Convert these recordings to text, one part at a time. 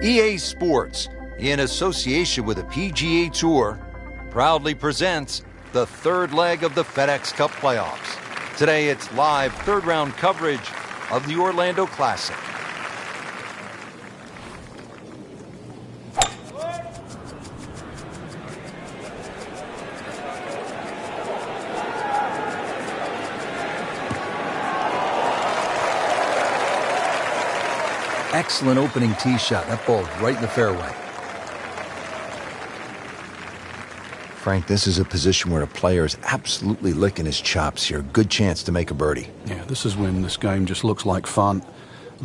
EA Sports, in association with the PGA Tour, proudly presents the third leg of the FedEx Cup playoffs. Today it's live third-round coverage of the Orlando Classic. Excellent opening tee shot. That ball right in the fairway. Frank, this is a position where a player is absolutely licking his chops here. Good chance to make a birdie. Yeah, this is when this game just looks like fun.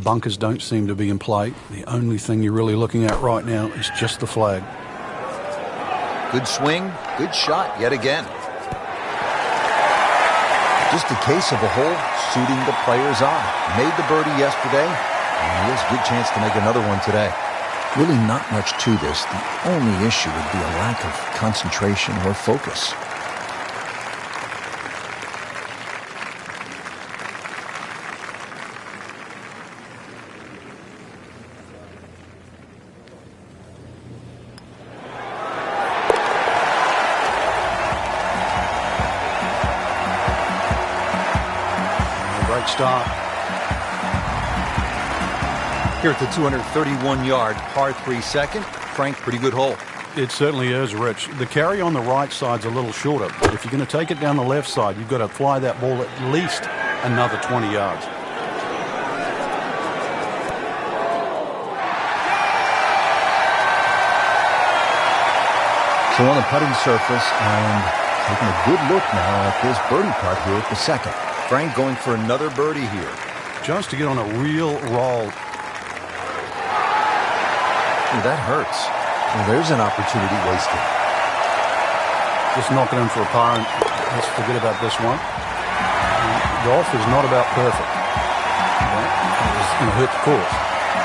Bunkers don't seem to be in play. The only thing you're really looking at right now is just the flag. Good swing, good shot yet again. Just a case of a hole suiting the player's eye. Made the birdie yesterday. And he has a good chance to make another one today. Really not much to this. The only issue would be a lack of concentration or focus. Great start. Here at the 231-yard par 3 second, Frank, pretty good hole. It certainly is, Rich. The carry on the right side's a little shorter, but if you're going to take it down the left side, you've got to fly that ball at least another 20 yards. So on the putting surface, and taking a good look now at this birdie putt here at the second. Frank going for another birdie here. Just to get on a real roll. Ooh, that hurts. Well, there's an opportunity wasted. Just knocking in for a par, and let's forget about this one. Golf is not about perfect. It was going to hurt the course.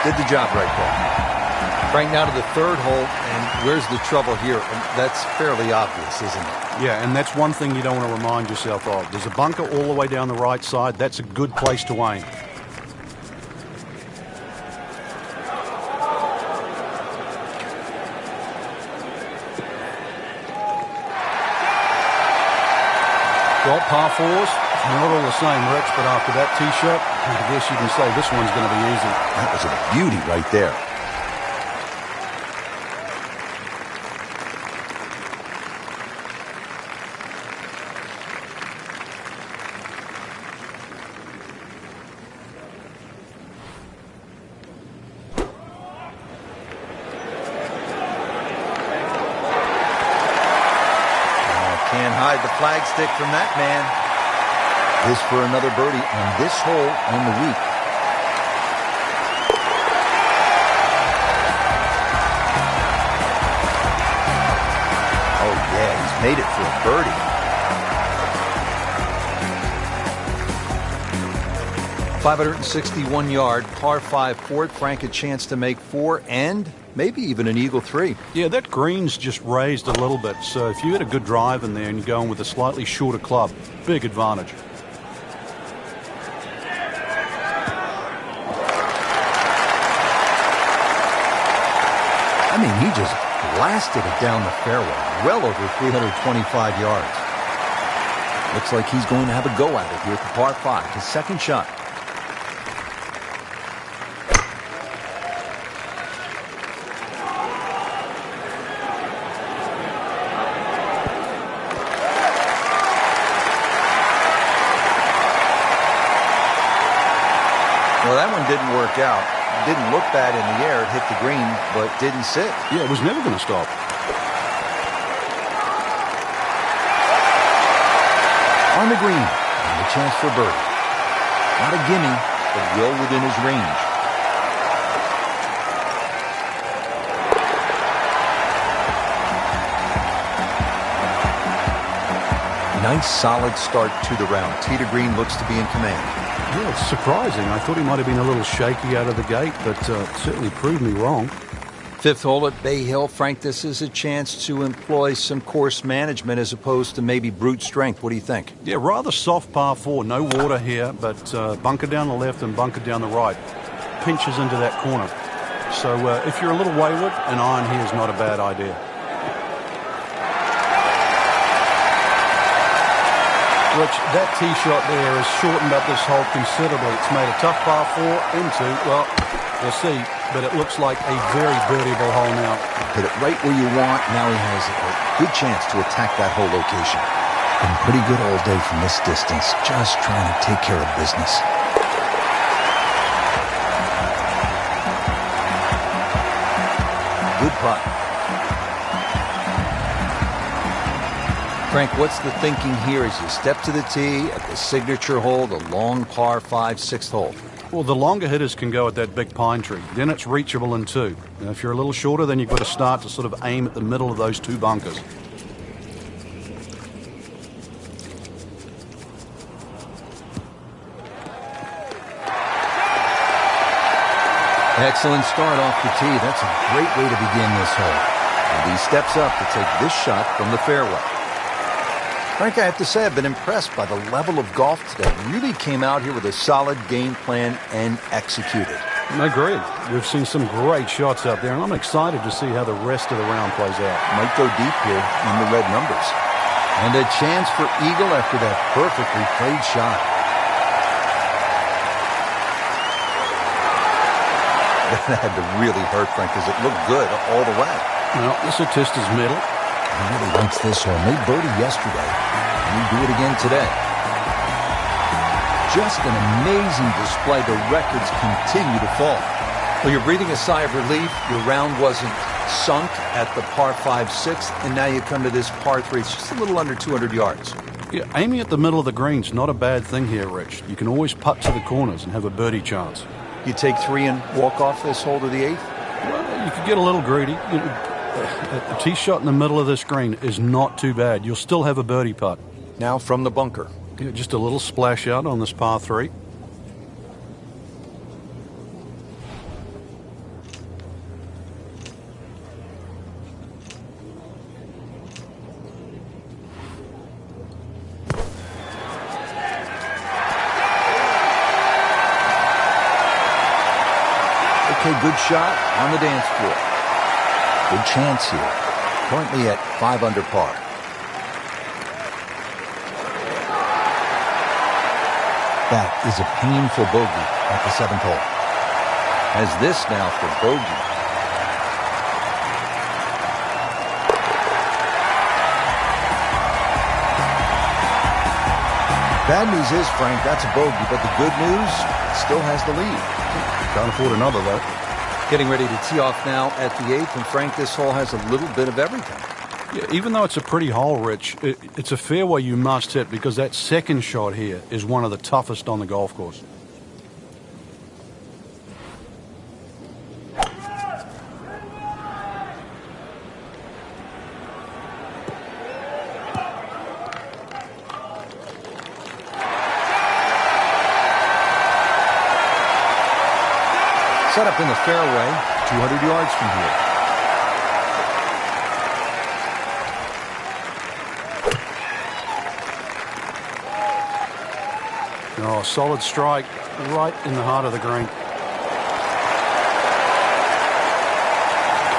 Did the job right there. Frank, now to the third hole, and where's the trouble here? And that's fairly obvious, isn't it? Yeah, and that's one thing you don't want to remind yourself of. There's a bunker all the way down the right side. That's a good place to aim. Well, par fours, not all the same, Rich, but after that tee shot, I guess you can say this one's going to be easy. That was a beauty right there. Can't hide the flagstick from that man. This for another birdie on this hole on the week. Oh yeah, he's made it for a birdie. 561-yard par 5 fourth. Frank, a chance to make 4 and maybe even an eagle 3. Yeah, that green's just raised a little bit, so if you had a good drive in there and you're going with a slightly shorter club, big advantage. I mean, he just blasted it down the fairway, well over 325 yards. Looks like he's going to have a go at it here at the par 5, his second shot. Well, that one didn't work out. It didn't look bad in the air. It hit the green, but didn't sit. Yeah, it was never going to stop. On the green, and a chance for birdie. Not a gimme, but well within his range. Nice solid start to the round. Tee to green looks to be in command. Yeah, it's surprising. I thought he might have been a little shaky out of the gate, but certainly proved me wrong. Fifth hole at Bay Hill. Frank, this is a chance to employ some course management as opposed to maybe brute strength. What do you think? Yeah, rather soft par 4. No water here, but bunker down the left and bunker down the right. Pinches into that corner. So if you're a little wayward, an iron here is not a bad idea. Rich, that tee shot there has shortened up this hole considerably. It's made a tough par 4 into, well, we'll see, but it looks like a very birdiable hole now. Hit it right where you want. Now he has a good chance to attack that whole location. Been pretty good all day from this distance, just trying to take care of business. Good putt. Frank, what's the thinking here as you step to the tee at the signature hole, the long par 5, 6th hole? Well, the longer hitters can go at that big pine tree. Then it's reachable in 2. Now, if you're a little shorter, then you've got to start to sort of aim at the middle of those 2 bunkers. Excellent start off the tee. That's a great way to begin this hole. And he steps up to take this shot from the fairway. Frank, I have to say I've been impressed by the level of golf today. Really came out here with a solid game plan and executed. Agreed. We've seen some great shots out there, and I'm excited to see how the rest of the round plays out. Might go deep here in the red numbers. And a chance for eagle after that perfectly played shot. That had to really hurt, Frank, because it looked good all the way. Well, this will test his middle. He really likes this hole. Made birdie yesterday, and he do it again today. Just an amazing display. The records continue to fall. Well, you're breathing a sigh of relief. Your round wasn't sunk at the par 5, 6th, and now you come to this par 3. It's just a little under 200 yards. Yeah, aiming at the middle of the green's not a bad thing here, Rich. You can always putt to the corners and have a birdie chance. You take 3 and walk off this hole to the 8th? Well, you could get a little greedy. A tee shot in the middle of this green is not too bad. You'll still have a birdie putt. Now from the bunker. Yeah, just a little splash out on this par 3. Okay, good shot on the dance floor. Good chance here. Currently at 5 under par. That is a painful bogey at the 7th hole. Has this now for bogey. Bad news is, Frank, that's a bogey, but the good news, it still has the lead. Can't afford another, though. Getting ready to tee off now at the 8th, and Frank, this hole has a little bit of everything. Yeah, even though it's a pretty hole, Rich, it's a fairway you must hit because that second shot here is one of the toughest on the golf course. Set up in the fairway, 200 yards from here. Oh, solid strike right in the heart of the green.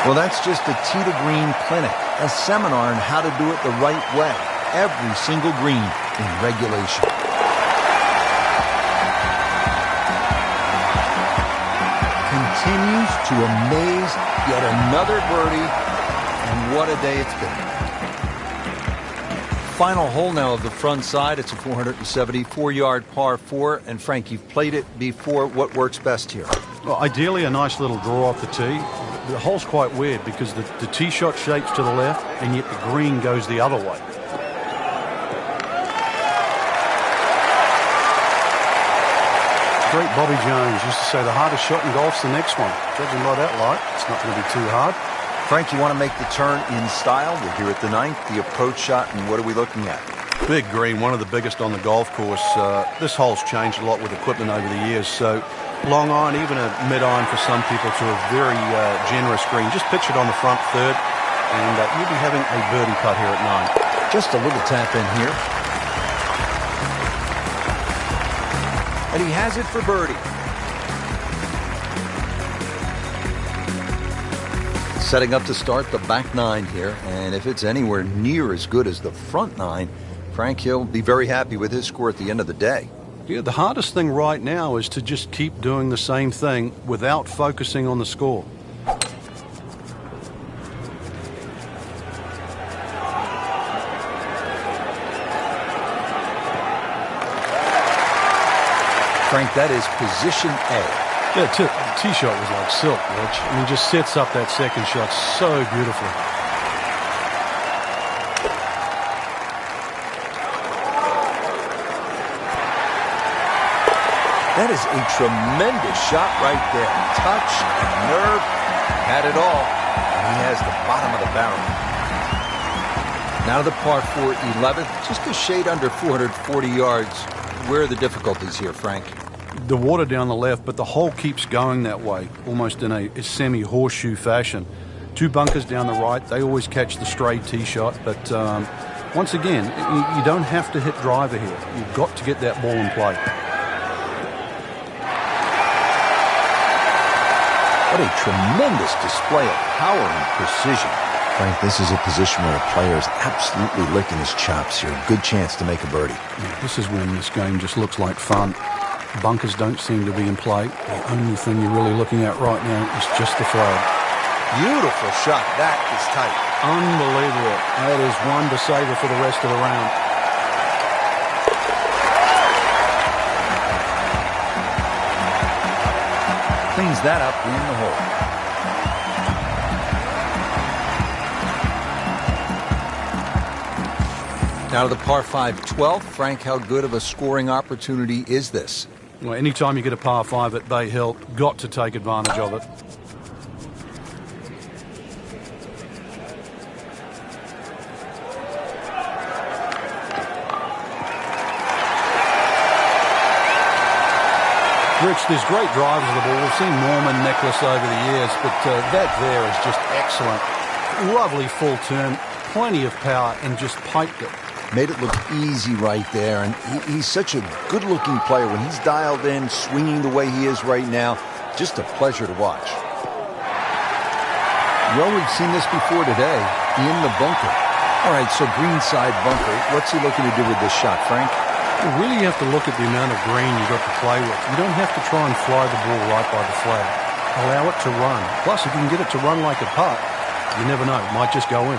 Well, that's just a tee to green clinic, a seminar on how to do it the right way. Every single green in regulation. Continues to amaze, yet another birdie, and what a day it's been. Final hole now of the front side. It's a 474-yard par 4, and Frank, you've played it before. What works best here? Well, ideally a nice little draw off the tee. The hole's quite weird because the tee shot shapes to the left, and yet the green goes the other way. Great Bobby Jones used to say the hardest shot in golf's the next one. Judging by that light, it's not going to be too hard. Frank, you want to make the turn in style. We're here at the 9th, the approach shot, and what are we looking at? Big green, one of the biggest on the golf course. This hole's changed a lot with equipment over the years, so long iron, even a mid-iron for some people, to a very generous green. Just pitch it on the front third, and you'll be having a birdie putt here at 9. Just a little tap in here. And he has it for birdie. Setting up to start the back 9 here, and if it's anywhere near as good as the front 9, Frank, he'll be very happy with his score at the end of the day. Yeah, the hardest thing right now is to just keep doing the same thing without focusing on the score. Frank, that is position A. Yeah, tee shot was like silk, Rich. I mean, just sets up that second shot so beautifully. That is a tremendous shot right there. Touch, nerve, had it all. And he has the bottom of the barrel. Now to the par 4 11th, just a shade under 440 yards. Where are the difficulties here, Frank? The water down the left, but the hole keeps going that way, almost in a semi-horseshoe fashion. 2 bunkers down the right. They always catch the stray tee shot, but once again, you don't have to hit driver here. You've got to get that ball in play. What a tremendous display of power and precision. Frank, this is a position where a player is absolutely licking his chops here. Good chance to make a birdie. Yeah, this is when this game just looks like fun. Bunkers don't seem to be in play. The only thing you're really looking at right now is just the flag. Beautiful shot. That is tight. Unbelievable. That is one to savor for the rest of the round. Cleans that up in the hole. Now to the par 5 12th. Frank, how good of a scoring opportunity is this? Well, anytime you get a par 5 at Bay Hill, got to take advantage of it. Rich, there's great drivers of the ball. We've seen Norman, Nicholas over the years, but that there is just excellent. Lovely full turn, plenty of power, and just piped it. Made it look easy right there, and he's such a good-looking player. When he's dialed in, swinging the way he is right now, just a pleasure to watch. Well, we've seen this before today, in the bunker. All right, so greenside bunker. What's he looking to do with this shot, Frank? Well, really, you have to look at the amount of green you've got to play with. You don't have to try and fly the ball right by the flag. Allow it to run. Plus, if you can get it to run like a putt, you never know. It might just go in.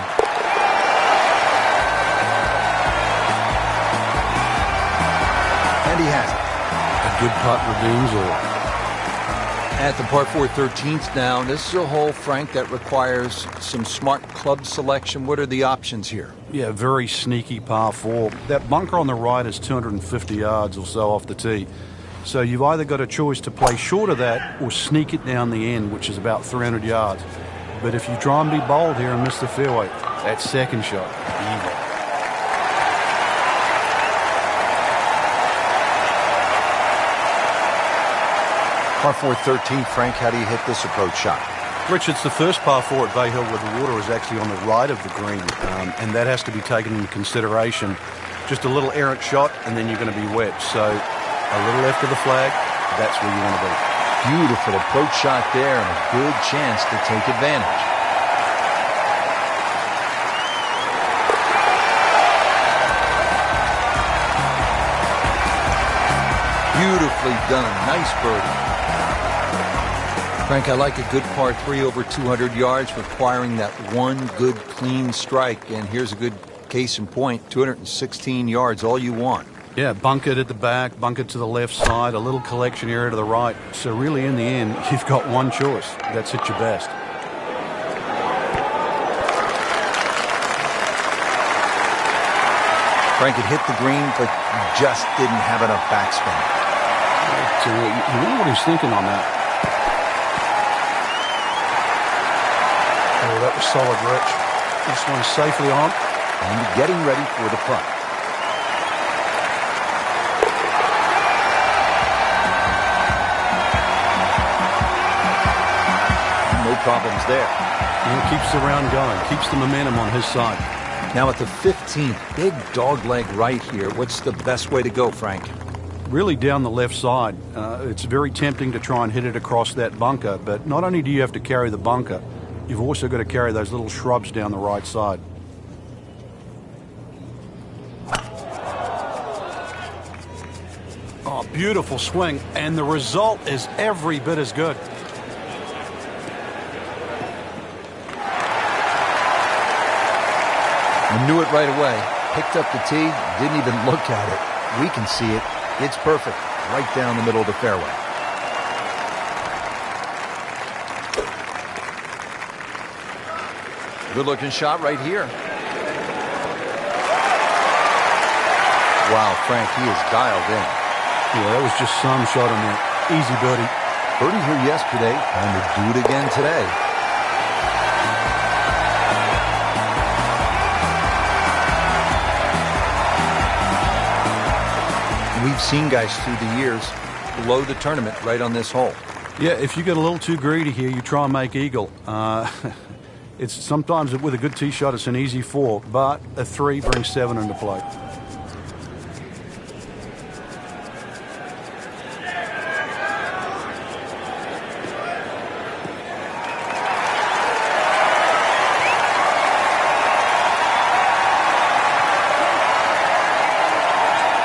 He has it. A good putt redeems all. At the par 4 13th now, this is a hole, Frank, that requires some smart club selection. What are the options here? Yeah, very sneaky par 4. That bunker on the right is 250 yards or so off the tee. So you've either got a choice to play short of that or sneak it down the end, which is about 300 yards. But if you try and be bold here and miss the fairway, that second shot, evil. Par 4 13, Frank, how do you hit this approach shot? Rich, it's the first par 4 at Bay Hill where the water is actually on the right of the green, and that has to be taken into consideration. Just a little errant shot, and then you're going to be wet. So a little left of the flag, that's where you want to be. Beautiful approach shot there, and a good chance to take advantage. Beautifully done. Nice birdie. Frank, I like a good par 3 over 200 yards, requiring that one good clean strike. And here's a good case in point, 216 yards, all you want. Yeah, bunkered at the back, bunkered to the left side, a little collection area to the right. So really, in the end, you've got one choice. That's at your best. Frank, it hit the green, but just didn't have enough backspin. So you wonder what he's thinking on that. Oh, that was solid, Rich. This one's safely on. And getting ready for the putt. problems there. And keeps the round going, keeps the momentum on his side. Now at the 15th, big dog leg right here. What's the best way to go, Frank? Really down the left side. It's very tempting to try and hit it across that bunker, but not only do you have to carry the bunker, you've also got to carry those little shrubs down the right side. Oh, beautiful swing, and the result is every bit as good. I knew it right away. Picked up the tee, didn't even look at it. We can see it. It's perfect, right down the middle of the fairway. Good-looking shot right here. Wow, Frank, he is dialed in. Yeah, that was just some shot on there. Easy birdie. Birdie here yesterday, time to do it again today. We've seen guys through the years blow the tournament right on this hole. Yeah, if you get a little too greedy here, you try and make eagle. It's sometimes with a good tee shot, it's an easy 4, but a 3 brings 7 into play.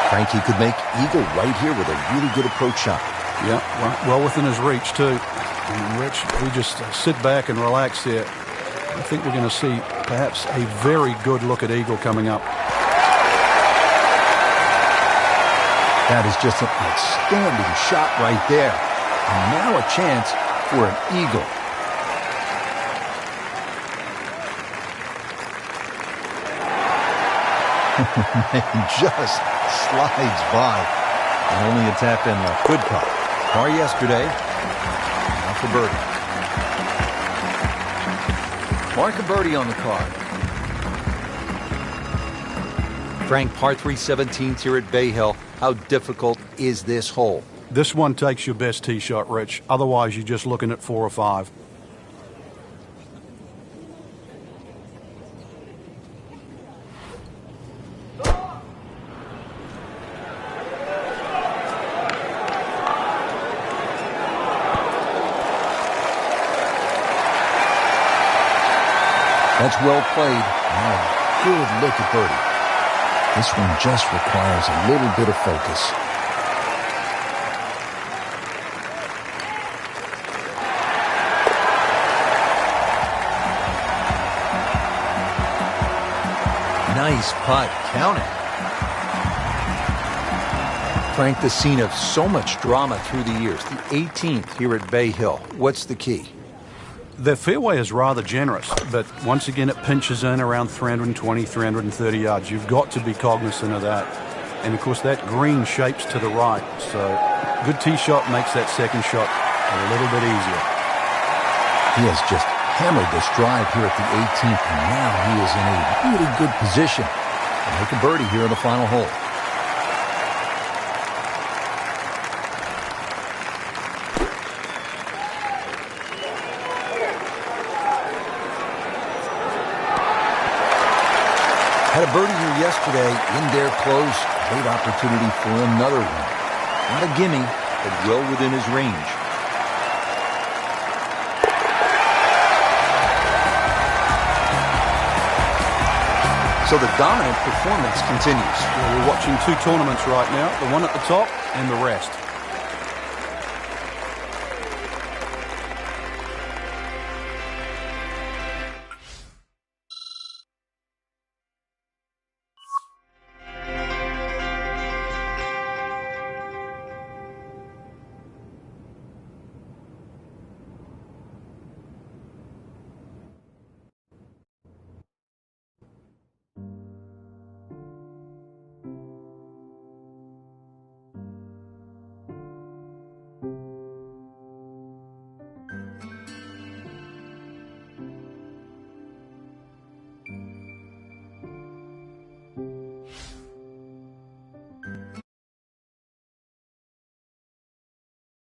Frankie could make eagle right here with a really good approach shot. Yeah, well within his reach, too. And Rich, we just sit back and relax here. I think we're going to see perhaps a very good look at eagle coming up. That is just an outstanding shot right there. And now a chance for an eagle. And just slides by. And only a tap in left. Good putt. Par yesterday. Now for birdie. Mark a birdie on the card. Frank, par 3 17th here at Bay Hill. How difficult is this hole? This one takes your best tee shot, Rich. Otherwise, you're just looking at 4 or 5. That's well played. Now a good look at birdie. This one just requires a little bit of focus. Nice putt. Count it. Frank, the scene of so much drama through the years. The 18th here at Bay Hill. What's the key? The fairway is rather generous, but once again it pinches in around 320, 330 yards. You've got to be cognizant of that. And of course that green shapes to the right, so good tee shot makes that second shot a little bit easier. He has just hammered this drive here at the 18th, and now he is in a really good position to make a birdie here in the final hole. Had a birdie here yesterday, in there close. Great opportunity for another one. Not a gimme, but well within his range. So the dominant performance continues. Well, we're watching 2 tournaments right now, the one at the top and the rest.